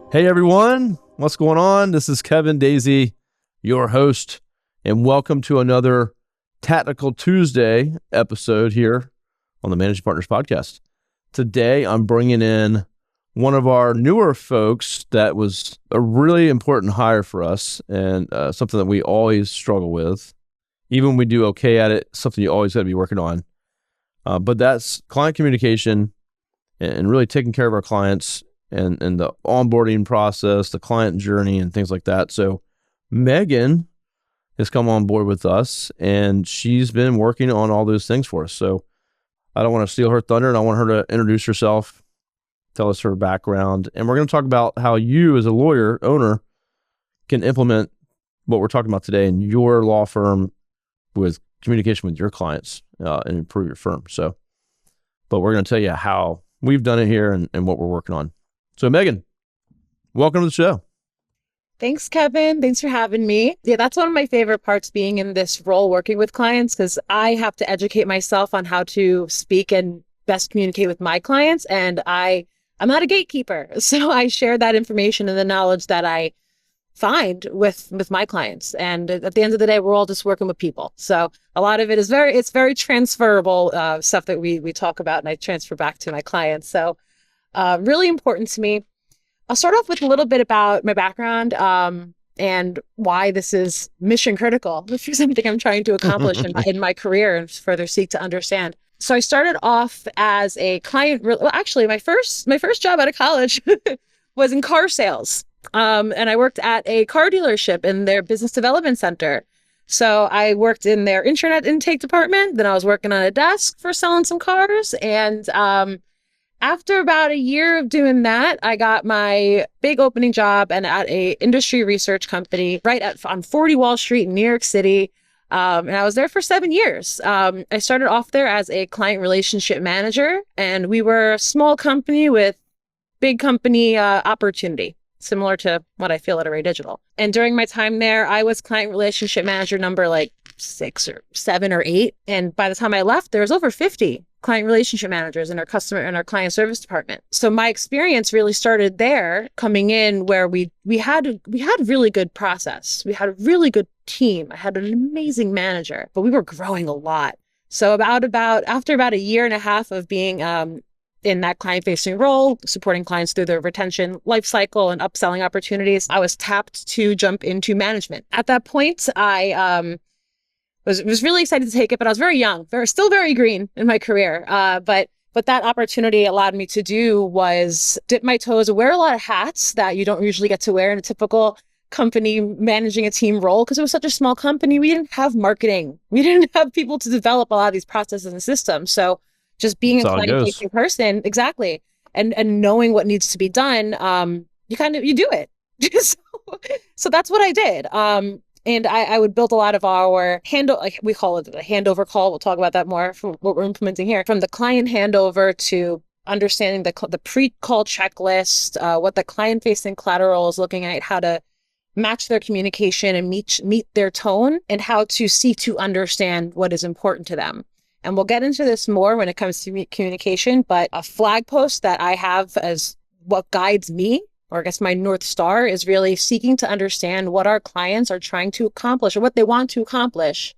Hey everyone, what's going on? This is Kevin Daisy, your host, and welcome to another Tactical Tuesday episode here on the Managing Partners Podcast. Today, I'm bringing in one of our newer folks that was a really important hire for us and something that we always struggle with. Even when we do okay at it, something you always got to be working on. But that's client communication and really taking care of our clients and the onboarding process, the client journey, and things like that. So Meghan has come on board with us, and she's been working on all those things for us. So I don't want to steal her thunder, and I want her to introduce herself, tell us her background, and we're going to talk about how you as a lawyer, owner, can implement what we're talking about today in your law firm with communication with your clients and improve your firm. But we're going to tell you how we've done it here and what we're working on. So Meghan, welcome to the show. Thanks, Kevin. Thanks for having me. Yeah, that's one of my favorite parts being in this role working with clients, because I have to educate myself on how to speak and best communicate with my clients. And I'm not a gatekeeper. So I share that information and the knowledge that I find with my clients. And at the end of the day, we're all just working with people. So a lot of it is it's very transferable stuff that we talk about, and I transfer back to my clients. So really important to me. I'll start off with a little bit about my background and why this is mission critical, which is something I'm trying to accomplish in my career and further seek to understand. So I started off as a client. Well, actually, my first job out of college was in car sales, and I worked at a car dealership in their business development center. So I worked in their internet intake department. Then I was working on a desk for selling some cars, and after about a year of doing that, I got my big opening job and at a industry research company on 40 Wall Street in New York City. And I was there for 7 years. I started off there as a client relationship manager, and we were a small company with big company opportunity, similar to what I feel at Array Digital. And during my time there, I was client relationship manager number like 6 or 7 or 8. And by the time I left, there was over 50 client relationship managers in our customer and our client service department. So my experience really started there, coming in where we had really good process. We had a really good team. I had an amazing manager, but we were growing a lot. So after about a year and a half of being in that client-facing role, supporting clients through their retention life cycle and upselling opportunities, I was tapped to jump into management. At that point, I was really excited to take it, but I was very young, still very green in my career. But that opportunity allowed me to do was dip my toes, wear a lot of hats that you don't usually get to wear in a typical company managing a team role, because it was such a small company. We didn't have marketing. We didn't have people to develop a lot of these processes and systems. So just being a client-facing person, exactly, and knowing what needs to be done, you do it. So that's what I did. And I would build a lot of our we call it the handover call. We'll talk about that more for what we're implementing here. From the client handover to understanding the pre-call checklist, what the client-facing collateral is looking at, how to match their communication and meet their tone, and how to seek to understand what is important to them. And we'll get into this more when it comes to communication, but a flag post that I have as what guides me, or I guess my North Star, is really seeking to understand what our clients are trying to accomplish or what they want to accomplish,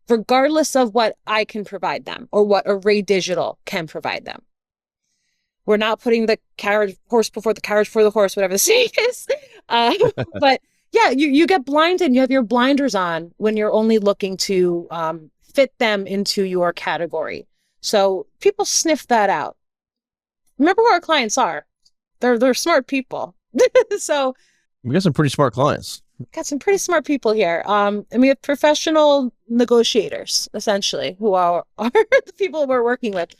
regardless of what I can provide them or what Array Digital can provide them. We're not putting the horse before the horse, whatever the saying is. But yeah, you get blinded. You have your blinders on when you're only looking to fit them into your category. So people sniff that out. Remember who our clients are. They're smart people. So We got some pretty smart clients. Got some pretty smart people here. And we have professional negotiators, essentially, who are the people we're working with.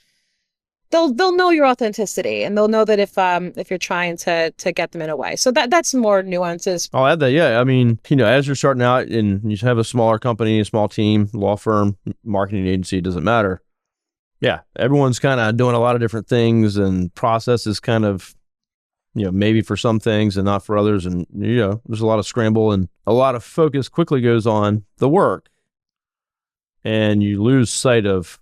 They'll know your authenticity, and they'll know that if you're trying to get them in a way. So that's more nuances. I'll add that. Yeah. I mean, as you're starting out and you have a smaller company, a small team, law firm, marketing agency, it doesn't matter. Yeah. Everyone's kind of doing a lot of different things, and process is kind of, maybe for some things and not for others. And, there's a lot of scramble and a lot of focus quickly goes on the work, and you lose sight of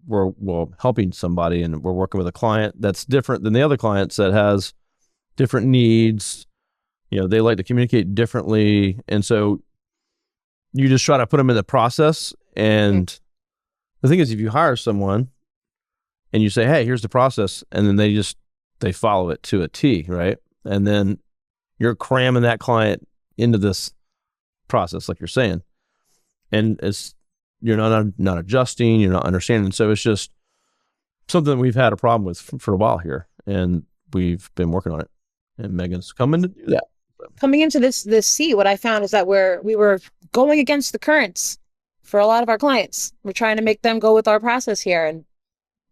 we're helping somebody, and we're working with a client that's different than the other clients that has different needs, they like to communicate differently. And so you just try to put them in the process. And the thing is, if you hire someone and you say, hey, here's the process, and then they follow it to a T, right? And then you're cramming that client into this process, like you're saying. And you're not adjusting, you're not understanding. So it's just something that we've had a problem with for a while here, and we've been working on it. And Megan's coming to do that. Coming into this seat, what I found is that we were going against the currents for a lot of our clients. We're trying to make them go with our process here, and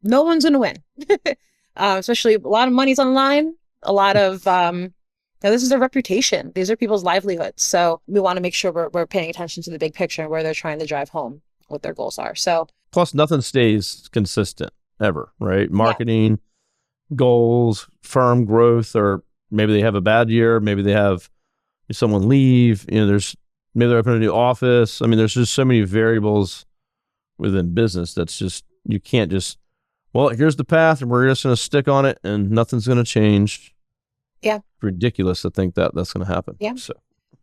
no one's going to win. Especially a lot of money's on the line. A lot of this is their reputation. These are people's livelihoods. So we want to make sure we're paying attention to the big picture and where they're trying to drive home, what their goals are. So plus, nothing stays consistent ever, right? Marketing goals, firm growth, or maybe they have a bad year. Maybe they have someone leave. Maybe they're opening a new office. I mean, there's just so many variables within business that's just, you can't just, well, here's the path and we're just going to stick on it and nothing's going to change. Yeah. Ridiculous to think that that's going to happen. Yeah.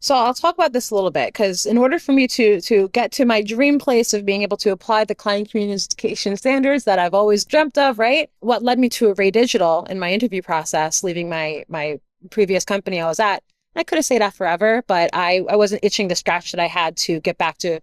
So I'll talk about this a little bit, because in order for me to get to my dream place of being able to apply the client communication standards that I've always dreamt of, right? What led me to Array Digital in my interview process, leaving my previous company I was at. I could have stayed at forever, but I wasn't itching to scratch that I had to get back to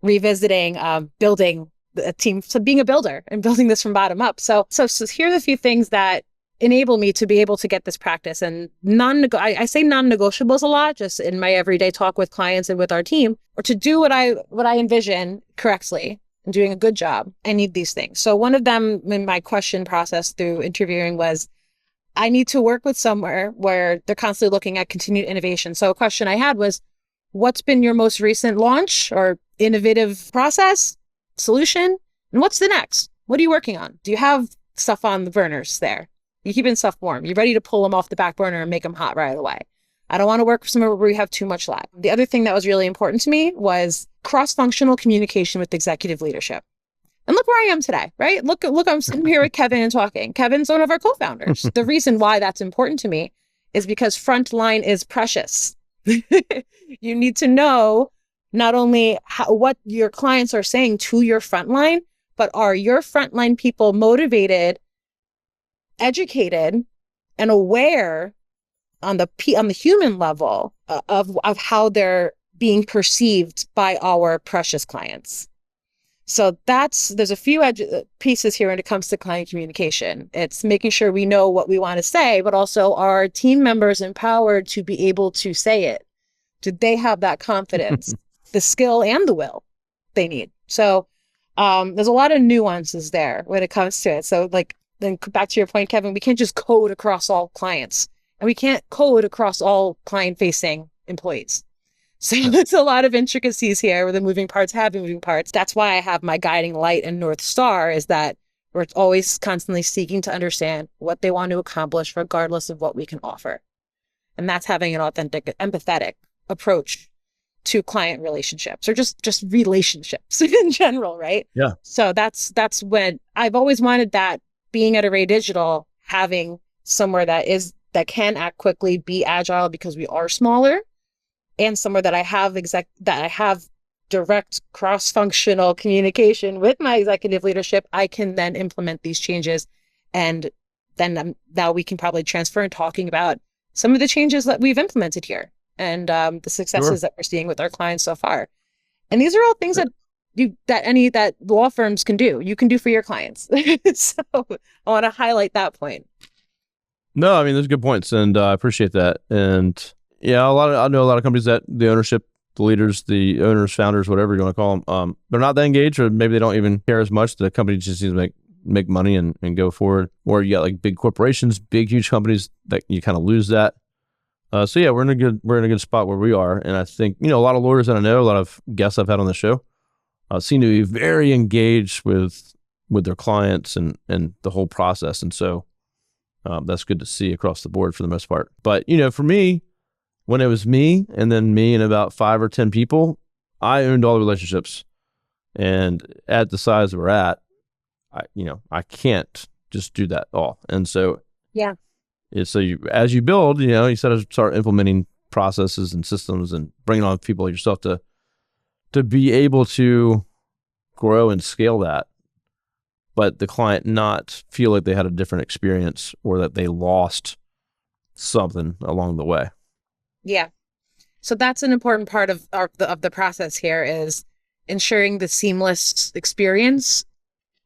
revisiting building a team, so being a builder and building this from bottom up. So here are a few things that enable me to be able to get this practice. And I say non-negotiables a lot, just in my everyday talk with clients and with our team, or to do what I envision correctly and doing a good job, I need these things. So one of them in my question process through interviewing was, I need to work with somewhere where they're constantly looking at continued innovation. So a question I had was, what's been your most recent launch or innovative process, solution? And what's the next? What are you working on? Do you have stuff on the burners there? You keeping stuff warm? You're ready to pull them off the back burner and make them hot right away. I don't want to work somewhere where we have too much lag. The other thing that was really important to me was cross-functional communication with executive leadership. And look where I am today, right? Look, I'm sitting here with Kevin and talking. Kevin's one of our co-founders. The reason why that's important to me is because frontline is precious. You need to know not only what your clients are saying to your frontline, but are your frontline people motivated, educated, and aware on the human level of how they're being perceived by our precious clients. So there's a few pieces here when it comes to client communication. It's making sure we know what we want to say, but also are our team members empowered to be able to say it? Do they have that confidence, the skill and the will they need? So there's a lot of nuances there when it comes to it. So then back to your point, Kevin, we can't just code across all clients, and we can't code across all client-facing employees. So there's a lot of intricacies here where the moving parts have moving parts. That's why I have my guiding light and North Star, is that we're always constantly seeking to understand what they want to accomplish regardless of what we can offer. And that's having an authentic, empathetic approach to client relationships, or just relationships in general, right? Yeah. So that's when I've always wanted that, being at Array Digital, having somewhere that can act quickly, be agile because we are smaller, and somewhere that I have direct cross-functional communication with my executive leadership. I can then implement these changes, and then now we can probably transfer and talking about some of the changes that we've implemented here and the successes that we're seeing with our clients so far. And these are all things that law firms can do. You can do for your clients. So I want to highlight that point. No, I mean, there's good points, and I appreciate that. And yeah, I know a lot of companies that the ownership, the leaders, the owners, founders, whatever you want to call them, they're not that engaged, or maybe they don't even care as much. The company just needs to make money and go forward. Or you got like big corporations, big huge companies that you kind of lose that. So yeah, we're in a good spot where we are, and I think a lot of lawyers that I know, a lot of guests I've had on the show, seem to be very engaged with their clients and the whole process, and so that's good to see across the board for the most part. But for me, when it was me and then me and about 5 or 10 people, I owned all the relationships. And at the size we're at, I can't just do that all. And so yeah. So as you build, you said to start implementing processes and systems and bringing on people like yourself to be able to grow and scale that, but the client not feel like they had a different experience or that they lost something along the way. Yeah. So that's an important part of the process here, is ensuring the seamless experience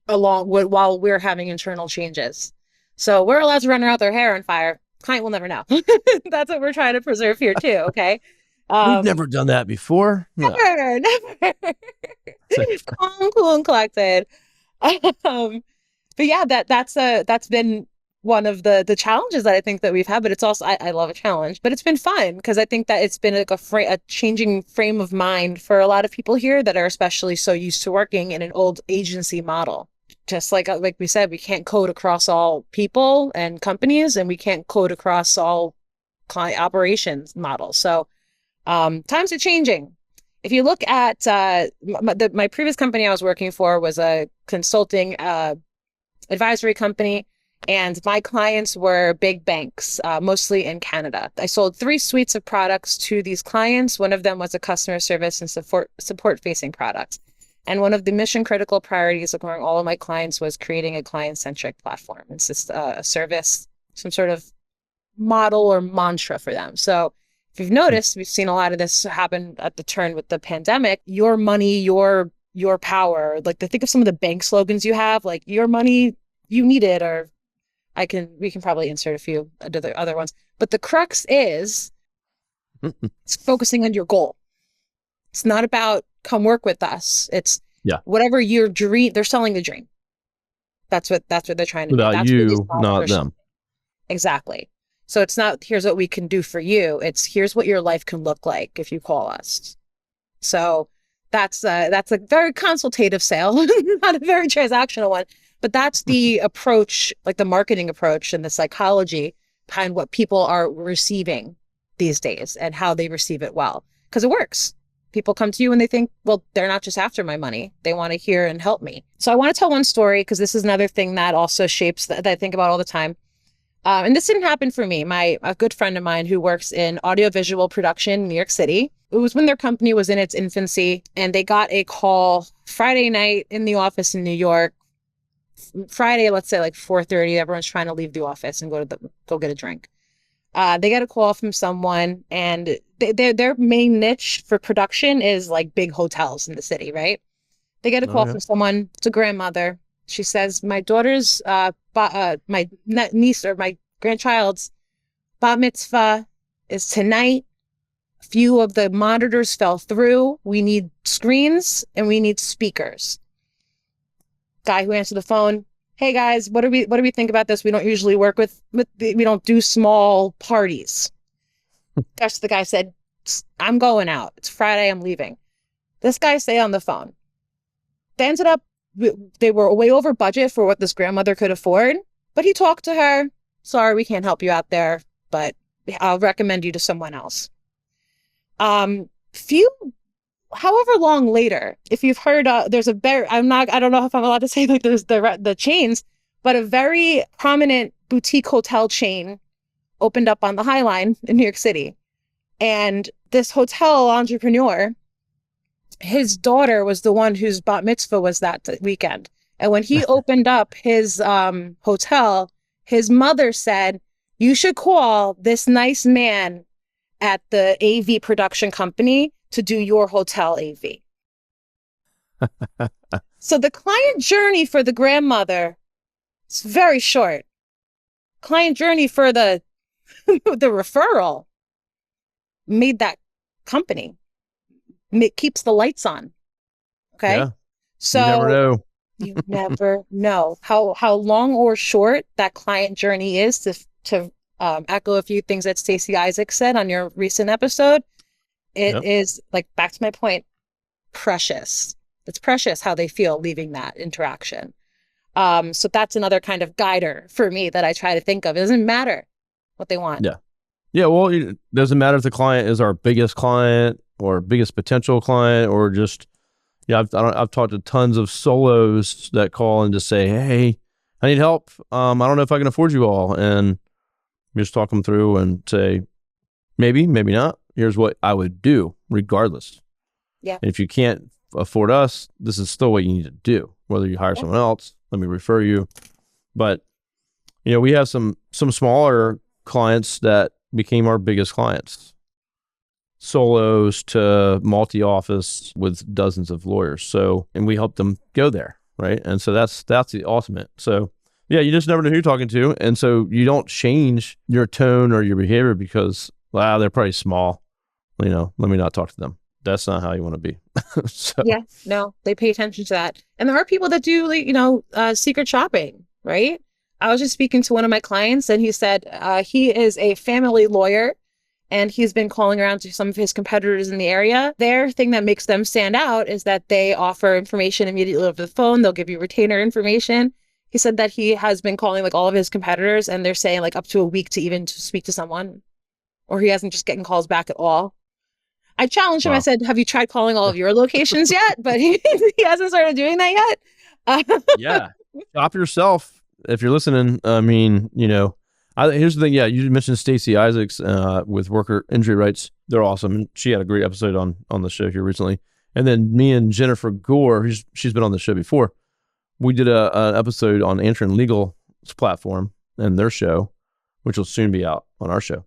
while we're having internal changes. So we're allowed to run out their hair on fire. Client will never know. That's what we're trying to preserve here too. Okay. We've never done that before. No. Never. Calm, cool, and collected. But yeah, that's been one of the challenges that I think that we've had. But it's also, I love a challenge, but it's been fun because I think that it's been like a changing frame of mind for a lot of people here that are especially so used to working in an old agency model. Just like we said, we can't code across all people and companies, and we can't code across all client operations models. So times are changing. If you look at my previous company I was working for was a consulting advisory company, and my clients were big banks, mostly in Canada. I sold 3 suites of products to these clients. One of them was a customer service and support-facing product. And one of the mission-critical priorities of all of my clients was creating a client-centric platform. It's just a service, some sort of model or mantra for them. So if you've noticed, we've seen a lot of this happen at the turn with the pandemic. Your money, your power. Like, think of some of the bank slogans you have, like your money, you need it, or we can probably insert a few other ones. But the crux is it's focusing on your goal. It's not about come work with us. It's whatever your dream. They're selling the dream. That's what they're trying to do. About That's you, not them. Exactly. So it's not, here's what we can do for you. It's here's what your life can look like if you call us. So that's a very consultative sale, not a very transactional one, but that's the approach, like the marketing approach and the psychology behind what people are receiving these days and how they receive it well, because it works. People come to you and they think, well, they're not just after my money. They want to hear and help me. So I want to tell one story, because this is another thing that also shapes that I think about all the time. And this didn't happen for me. A good friend of mine who works in audiovisual production in New York City, it was when their company was in its infancy, and they got a call Friday night in the office in New York. Friday, let's say like 4:30, everyone's trying to leave the office and go get a drink. They got a call from someone, and their main niche for production is like big hotels in the city, right? They get a call from someone. It's a grandmother. She says, my daughter's, my niece or my grandchild's bat mitzvah is tonight. A few of the monitors fell through. We need screens and we need speakers. Guy who answered the phone, hey guys, what do we think about this? We don't usually work we don't do small parties. That's the guy said, I'm going out. It's Friday. I'm leaving. This guy stayed on the phone. They ended up, they were way over budget for what this grandmother could afford, but he talked to her. Sorry, we can't help you out there, but I'll recommend you to someone else. However long later, if you've heard, there's a very, I don't know if I'm allowed to say like there's the chains, but a very prominent boutique hotel chain opened up on the High Line in New York City. And this hotel entrepreneur, his daughter was the one whose bat mitzvah was that weekend. And when he opened up his hotel, his mother said, you should call this nice man at the AV production company to do your hotel AV. So the client journey for the grandmother is very short. Client journey for the referral made that company. It keeps the lights on. Okay. Yeah. So you never know. You never know how long or short that client journey is. To echo a few things that Stacey Isaac said on your recent episode, it is, like, back to my point, precious. It's precious how they feel leaving that interaction. So that's another kind of guider for me that I try to think of. It doesn't matter what they want. Yeah. Yeah. Well, it doesn't matter if the client is our biggest client or biggest potential client, or just, I've talked to tons of solos that call and just say, hey, I need help. I don't know if I can afford you all. And we just talk them through and say, Maybe, maybe not. Here's what I would do regardless. Yeah. And if you can't afford us, this is still what you need to do. Whether you hire someone else, let me refer you. But, we have some smaller clients that became our biggest clients. Solos to multi-office with dozens of lawyers. So, and we help them go there, right? And so that's the ultimate. So, yeah, you just never know who you're talking to. And so you don't change your tone or your behavior because, wow, they're probably small. Let me not talk to them. That's not how you want to be. So. Yeah, no, they pay attention to that. And there are people that do, secret shopping, right? I was just speaking to one of my clients and he said he is a family lawyer and he's been calling around to some of his competitors in the area. Their thing that makes them stand out is that they offer information immediately over the phone. They'll give you retainer information. He said that he has been calling all of his competitors and they're saying up to a week to speak to someone, or he hasn't just getting calls back at all. I challenged him. Wow. I said, have you tried calling all of your locations yet? But he hasn't started doing that yet. Yeah. Stop yourself. If you're listening, here's the thing. Yeah. You mentioned Stacey Isaacs with worker injury rights. They're awesome. She had a great episode on the show here recently. And then me and Jennifer Gore, she's been on the show before. We did an episode on Answering Legal's platform and their show, which will soon be out on our show,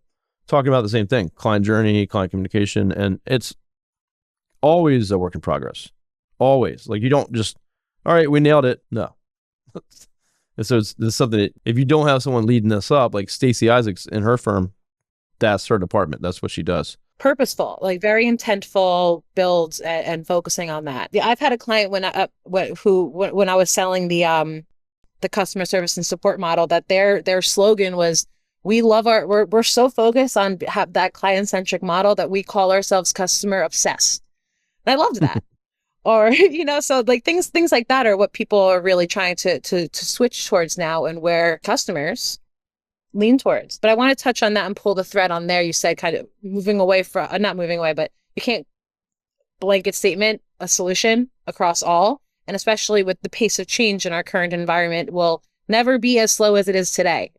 talking about the same thing, client journey, client communication. And it's always a work in progress. Always. You don't just, all right, we nailed it. No. And so it's something that if you don't have someone leading this up, like Stacey Isaacs in her firm, that's her department. That's what she does. Purposeful, very intentful builds and focusing on that. Yeah, I've had a client when I was selling the customer service and support model, that their slogan was, we're so focused on that client-centric model that we call ourselves customer obsessed. And I loved that. Or, so things like that are what people are really trying to switch towards now, and where customers lean towards. But I want to touch on that and pull the thread on there. You said kind of moving away from, not moving away, but you can't blanket statement a solution across all. And especially with the pace of change in our current environment will never be as slow as it is today.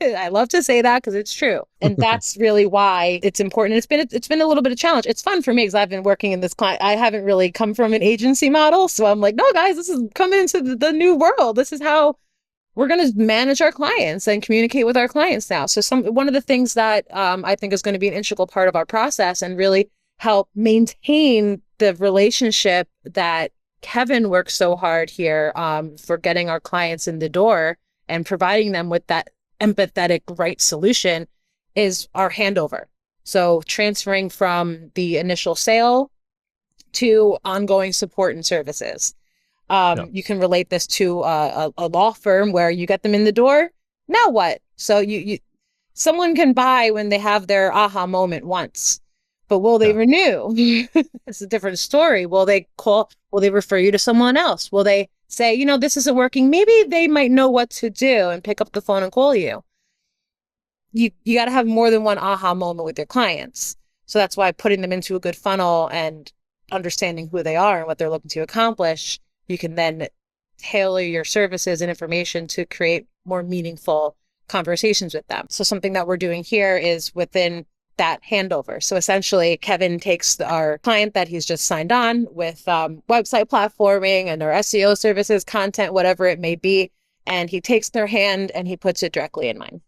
I love to say that because it's true. And that's really why it's important. It's been a little bit of a challenge. It's fun for me because I've been working in this client. I haven't really come from an agency model. So I'm like, no, guys, this is coming into the new world. This is how we're going to manage our clients and communicate with our clients now. So one of the things that I think is going to be an integral part of our process and really help maintain the relationship that Kevin works so hard here for getting our clients in the door and providing them with that empathetic right solution is our handover. So transferring from the initial sale to ongoing support and services. You can relate this to a law firm where you get them in the door. Now what? So someone can buy when they have their aha moment once, but will they renew? It's a different story. Will they refer you to someone else? Will they say, this isn't working? Maybe they might know what to do and pick up the phone and call you. You got to have more than one aha moment with your clients. So that's why putting them into a good funnel and understanding who they are and what they're looking to accomplish, you can then tailor your services and information to create more meaningful conversations with them. So something that we're doing here is within that handover. So essentially, Kevin takes our client that he's just signed on with website platforming and our SEO services, content, whatever it may be, and he takes their hand and he puts it directly in mine.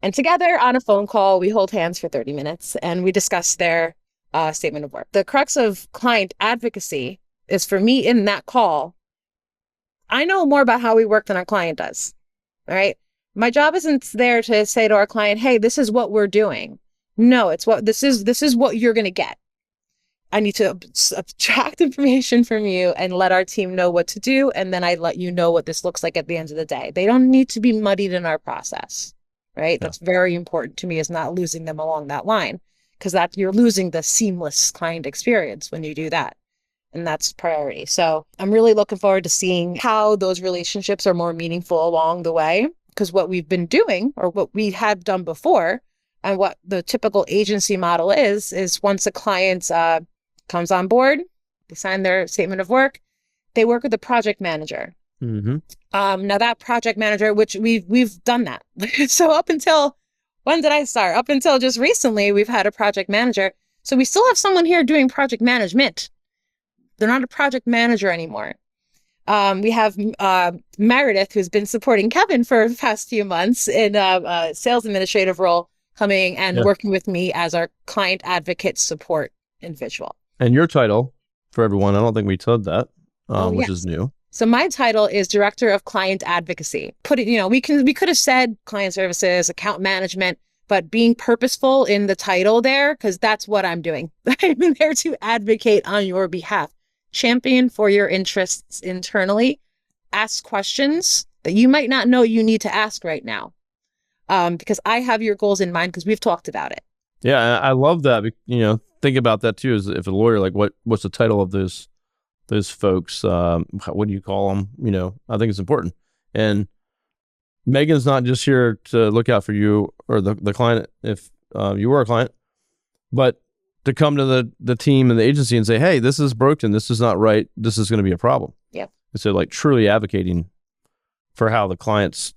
And together on a phone call, we hold hands for 30 minutes and we discuss their statement of work. The crux of client advocacy is, for me, in that call, I know more about how we work than our client does. All right. My job isn't there to say to our client, hey, this is what we're doing. No, it's this is what you're going to get. I need to abstract information from you and let our team know what to do. And then I let you know what this looks like at the end of the day. They don't need to be muddied in our process, right? Yeah. That's very important to me, is not losing them along that line, because you're losing the seamless client experience when you do that. And that's priority. So I'm really looking forward to seeing how those relationships are more meaningful along the way, because what we've been doing, or what we have done before, and what the typical agency model is once a client comes on board, they sign their statement of work, they work with the project manager. Mm-hmm. Now that project manager, which we've done that. So up until when did I start? Up until just recently, we've had a project manager. So we still have someone here doing project management. They're not a project manager anymore. We have Meredith, who's been supporting Kevin for the past few months in a sales administrative role, coming and working with me as our client advocate support individual. And your title for everyone, I don't think we told that, which is new. So my title is Director of Client Advocacy. We could have said client services, account management, but being purposeful in the title there, because that's what I'm doing. I'm there to advocate on your behalf, champion for your interests internally, ask questions that you might not know you need to ask right now, because I have your goals in mind because we've talked about it. Yeah, I love that. Think about that too. As if a lawyer, like what's the title of those folks? What do you call them? I think it's important. And Meghan's not just here to look out for you or the client if you were a client, but to come to the team and the agency and say, hey, this is broken. This is not right. This is going to be a problem. Yep. So like truly advocating for how the client's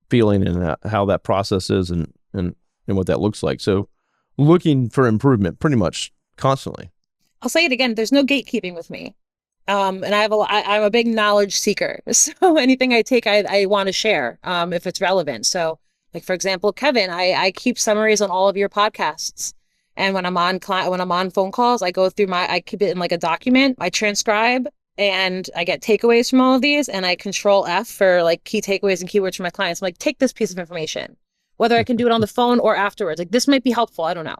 feeling and how that process is and what that looks like. So looking for improvement pretty much constantly. I'll say it again. There's no gatekeeping with me. And I'm a big knowledge seeker. So anything I take, I want to share, if it's relevant. So like, for example, Kevin, I keep summaries on all of your podcasts. And when I'm on phone calls, I keep it in like a document, I transcribe, and I get takeaways from all of these, and I control F for like key takeaways and keywords for my clients. I'm like, take this piece of information, whether I can do it on the phone or afterwards. Like, this might be helpful. I don't know.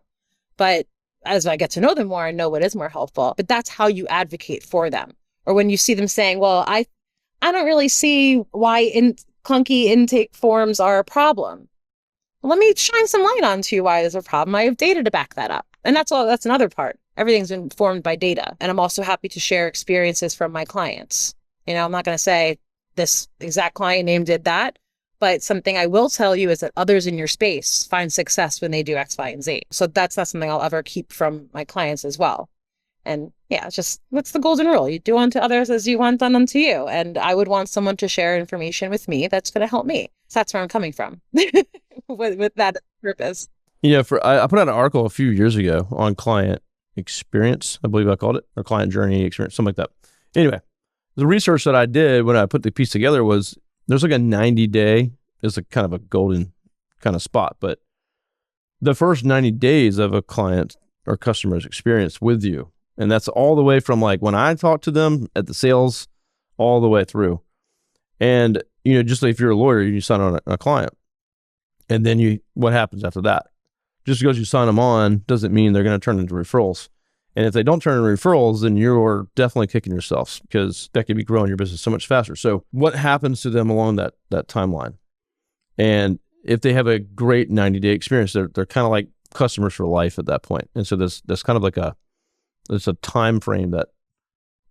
But as I get to know them more, I know what is more helpful. But that's how you advocate for them. Or when you see them saying, well, I don't really see why clunky intake forms are a problem. Let me shine some light onto why there's a problem. I have data to back that up. And that's another part. Everything's informed by data. And I'm also happy to share experiences from my clients. I'm not going to say this exact client name did that, but something I will tell you is that others in your space find success when they do X, Y, and Z. So that's not something I'll ever keep from my clients as well. And yeah, it's just, what's the golden rule? You do unto others as you want done unto you. And I would want someone to share information with me that's going to help me. So that's where I'm coming from with that purpose. I put out an article a few years ago on client experience, I believe I called it, or client journey experience, something like that. Anyway, the research that I did when I put the piece together was there's like a 90-day is a kind of a golden kind of spot, but the first 90 days of a client or customer's experience with you, and that's all the way from like when I talk to them at the sales all the way through. And, just like if you're a lawyer, you sign on a client, and then what happens after that? Just because you sign them on doesn't mean they're going to turn into referrals. And if they don't turn into referrals, then you're definitely kicking yourselves because that could be growing your business so much faster. So what happens to them along that timeline? And if they have a great 90-day experience, they're kind of like customers for life at that point. And so there's kind of like it's a time frame that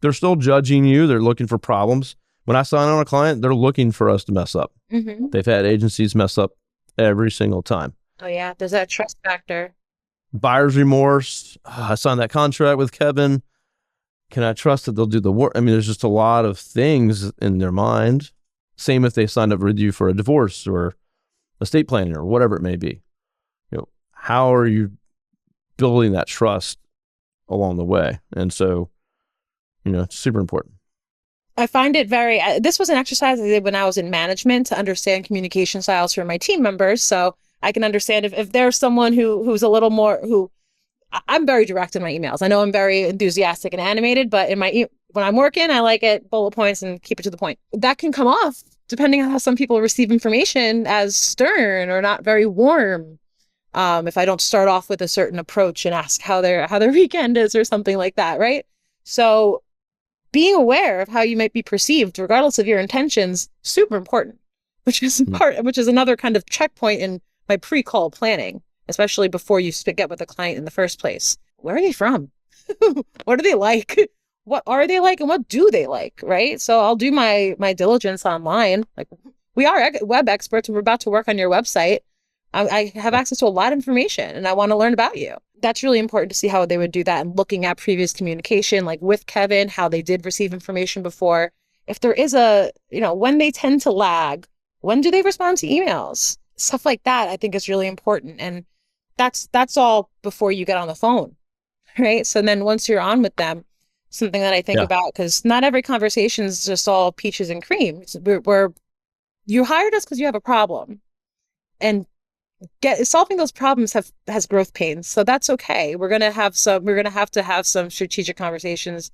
they're still judging you. They're looking for problems. When I sign on a client, they're looking for us to mess up. Mm-hmm. They've had agencies mess up every single time. Oh yeah, there's that trust factor. Buyer's remorse. I signed that contract with Kevin. Can I trust that they'll do the work? I mean, there's just a lot of things in their mind. Same if they signed up with you for a divorce or estate planning or whatever it may be. How are you building that trust along the way? And so, it's super important. I find it this was an exercise I did when I was in management to understand communication styles for my team members. So I can understand if there's someone who's a little more, I'm very direct in my emails. I know I'm very enthusiastic and animated, but when I'm working, I like it bullet points and keep it to the point. That can come off depending on how some people receive information as stern or not very warm. If I don't start off with a certain approach and ask how their weekend is or something like that, right? So being aware of how you might be perceived, regardless of your intentions, super important, which is another kind of checkpoint in my pre-call planning, especially before you get with a client in the first place. Where are they from? What are they like? What are they like? And what do they like? Right? So I'll do my diligence online. Like, we are web experts and we're about to work on your website. I have access to a lot of information and I want to learn about you. That's really important to see how they would do that and looking at previous communication, like with Kevin, how they did receive information before. If there is when they tend to lag, when do they respond to emails? Stuff like that, I think is really important. And that's all before you get on the phone, right? So then once you're on with them, something that I think Yeah. about, because not every conversation is just all peaches and cream. You hired us because you have a problem, and solving those problems has growth pains. So that's okay. We're gonna have to have some strategic conversations,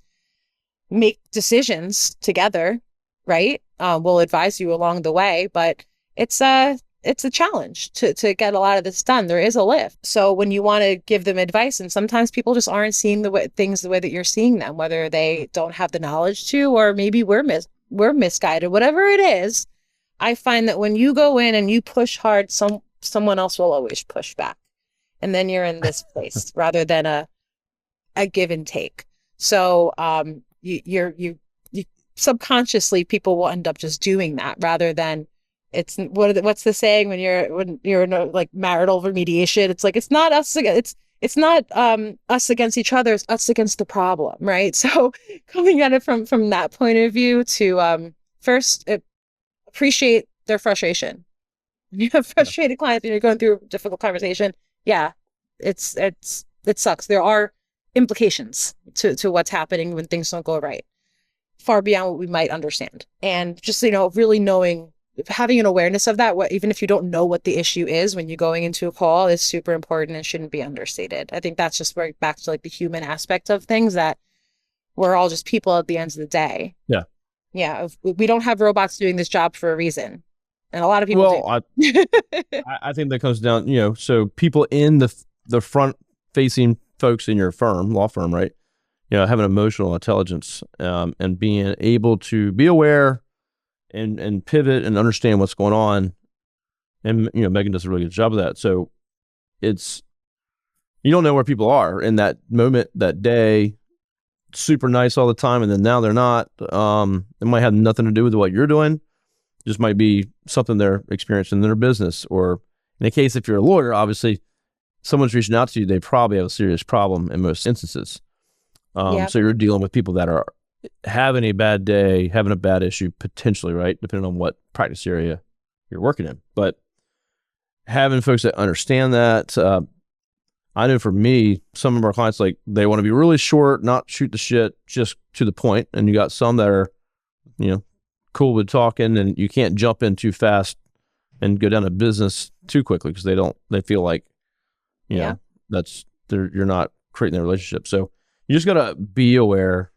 make decisions together, right? We'll advise you along the way, but it's a challenge to get a lot of this done. There is a lift. So when you want to give them advice, and sometimes people just aren't seeing the way that you're seeing them, whether they don't have the knowledge to, or maybe we're misguided, whatever it is. I find that when you go in and you push hard, someone else will always push back. And then you're in this place rather than a give and take. So you subconsciously, people will end up just doing that rather than what's the saying when you're in a, like, marital remediation? It's like, it's not us against each other, it's us against the problem, right? So coming at it from that point of view to first appreciate their frustration. When you have frustrated clients and you're going through a difficult conversation, yeah, it sucks. There are implications to what's happening when things don't go right, far beyond what we might understand. And just, really having an awareness of that, even if you don't know what the issue is when you're going into a call, is super important and shouldn't be understated. I think that's just back to like the human aspect of things, that we're all just people at the end of the day. Yeah. Yeah. We don't have robots doing this job for a reason. And a lot of people do. I think that comes down, so people in the front facing folks in your law firm, right? Having emotional intelligence, and being able to be aware and pivot and understand what's going on. And, Meghan does a really good job of that. So you don't know where people are in that moment, that day, super nice all the time. And then now they're not. It might have nothing to do with what you're doing. It just might be something they're experiencing in their business. Or in the case, if you're a lawyer, obviously someone's reaching out to you, they probably have a serious problem in most instances. So you're dealing with people that are having a bad day, having a bad issue, potentially, right? Depending on what practice area you're working in. But having folks that understand that, I know for me, some of our clients, like, they want to be really short, not shoot the shit, just to the point. And you got some that are, cool with talking, and you can't jump in too fast and go down to business too quickly, because they feel like, you're not creating a relationship. So you just got to be aware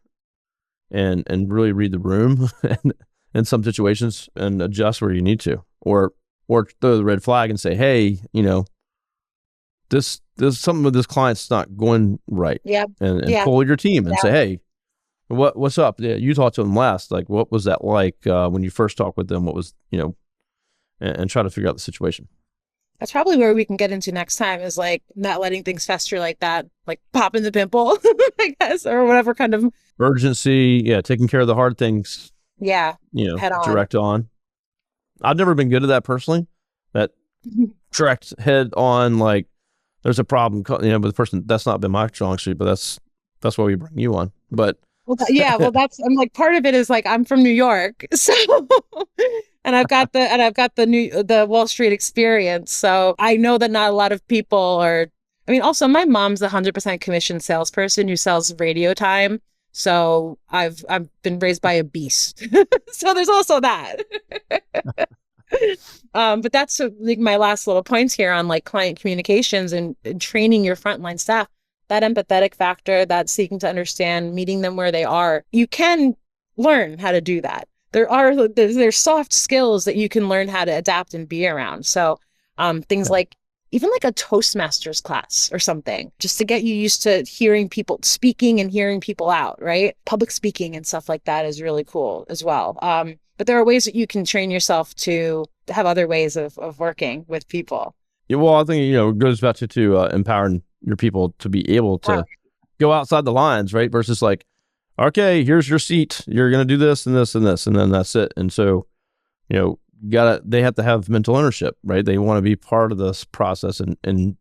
and really read the room in some situations, and adjust where you need to, or throw the red flag and say, hey, this something with this client's not going right. Yeah. And pull your team and say, hey, what's up? Yeah, you talked to them last. Like, what was that like when you first talked with them? What was, and try to figure out the situation. That's probably where we can get into next time, is like not letting things fester like that, like popping the pimple, I guess, or whatever kind of urgency. Yeah. Taking care of the hard things. Yeah. Head on. Direct on. I've never been good at that personally. That direct head on, like, there's a problem, with the person. That's not been my strong suit, but that's why we bring you on. But I'm like, part of it is like, I'm from New York, so and I've got the Wall Street experience, so I know that not a lot of people are. I mean, also my mom's a 100% commission salesperson who sells radio time, so I've been raised by a beast, so there's also that. But that's like my last little points here on like client communications and training your frontline staff. That empathetic factor, that seeking to understand, meeting them where they are. You can learn how to do that. There's soft skills that you can learn how to adapt and be around. So things like even like a Toastmasters class or something, just to get you used to hearing people speaking and hearing people out, right? Public speaking and stuff like that is really cool as well. But there are ways that you can train yourself to have other ways of working with people. Yeah, well, I think, it goes back to empowering your people to be able to go outside the lines, right? Versus like, okay, here's your seat. You're going to do this and this and this, and then that's it. And so, they have to have mental ownership, right? They want to be part of this process and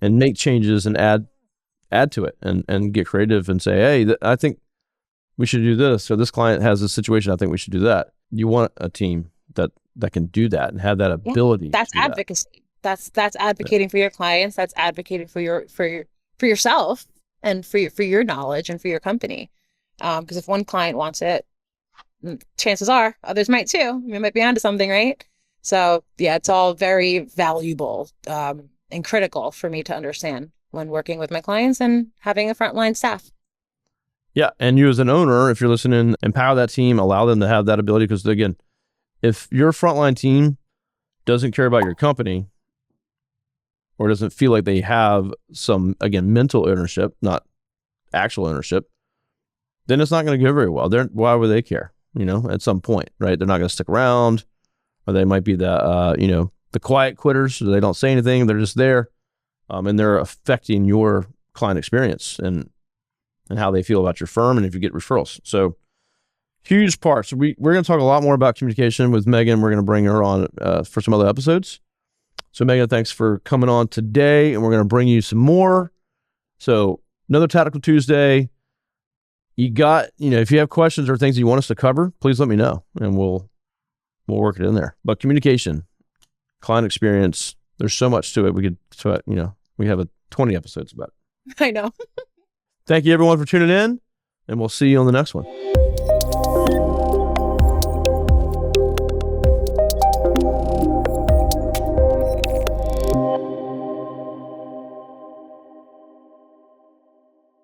make changes and add to it and get creative and say, hey, I think we should do this. So this client has this situation. I think we should do that. You want a team that that can do that and have that Yeah. ability. That's to do advocacy. That's advocating for your clients. That's advocating for yourself and for your knowledge and for your company. Because if one client wants it, chances are others might too. You might be onto something, right? So yeah, it's all very valuable and critical for me to understand when working with my clients and having a frontline staff. Yeah. And you as an owner, if you're listening, empower that team, allow them to have that ability. Because again, if your frontline team doesn't care about your company or doesn't feel like they have some, again, mental ownership, not actual ownership, then it's not going to go very well. Why would they care? At some point, right? They're not going to stick around, or they might be the quiet quitters. So they don't say anything. They're just there, and they're affecting your client experience and how they feel about your firm, and if you get referrals. So huge part. So we're going to talk a lot more about communication with Meghan. We're going to bring her on for some other episodes. So Meghan, thanks for coming on today, and we're going to bring you some more. So another Tactical Tuesday. You got, if you have questions or things that you want us to cover, please let me know, and we'll work it in there. But communication, client experience, there's so much to it. We have 20 episodes about it. I know. Thank you everyone for tuning in, and we'll see you on the next one.